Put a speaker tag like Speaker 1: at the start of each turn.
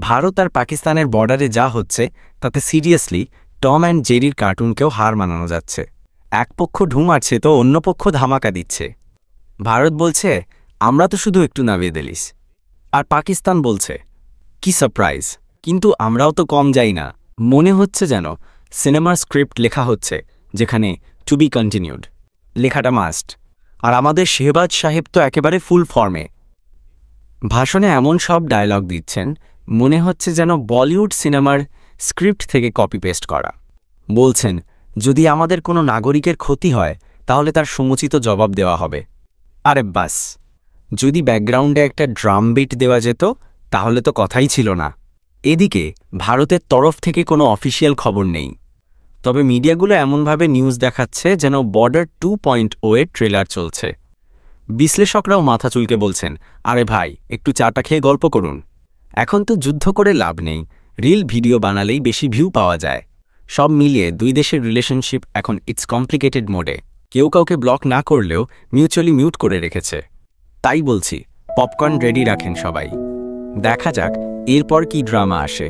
Speaker 1: ভারত আর পাকিস্তানের বর্ডারে যা হচ্ছে তাতে সিরিয়াসলি টম অ্যান্ড জেরির কার্টুনকেও হার মানানো যাচ্ছে। এক পক্ষ ঢু মারছে তো অন্য পক্ষ ধামাকা দিচ্ছে। ভারত বলছে আমরা তো শুধু একটু নামিয়ে দিলিস, আর পাকিস্তান বলছে কি সারপ্রাইজ। কিন্তু আমরাও তো কম যাই না। মনে হচ্ছে যেন সিনেমার স্ক্রিপ্ট লেখা হচ্ছে যেখানে টু বি কন্টিনিউড লেখাটা মাস্ট, আর আমাদের শেহবাজ সাহেব তো একেবারে ফুল ফর্মে। ভাষণে এমন সব ডায়লগ দিচ্ছেন মনে হচ্ছে যেন বলিউড সিনেমার স্ক্রিপ্ট থেকে কপি পেস্ট করা। বলছেন যদি আমাদের কোনো নাগরিকের ক্ষতি হয় তাহলে তার সমুচিত জবাব দেওয়া হবে। আরে বাস, যদি ব্যাকগ্রাউন্ডে একটা ড্রাম বিট দেওয়া যেত তাহলে তো কথাই ছিল না। এদিকে ভারতের তরফ থেকে কোনো অফিসিয়াল খবর নেই, তবে মিডিয়াগুলো এমনভাবে নিউজ দেখাচ্ছে যেন বর্ডার 2.0 এর ট্রেলার চলছে। বিশ্লেষকরাও মাথা চুলকে বলছেন আরে ভাই একটু চাটা খেয়ে গল্প করুন। এখন তো যুদ্ধ করে লাভ নেই, রিল ভিডিও বানালেই বেশি ভিউ পাওয়া যায়। সব মিলিয়ে দুই দেশের রিলেশনশিপ এখন ইটস কমপ্লিকেটেড মোডে। কেউ কাউকে ব্লক না করলেও মিউচুয়ালি মিউট করে রেখেছে। তাই বলছি পপকর্ন রেডি রাখেন সবাই, দেখা যাক এরপর কি ড্রামা আসে।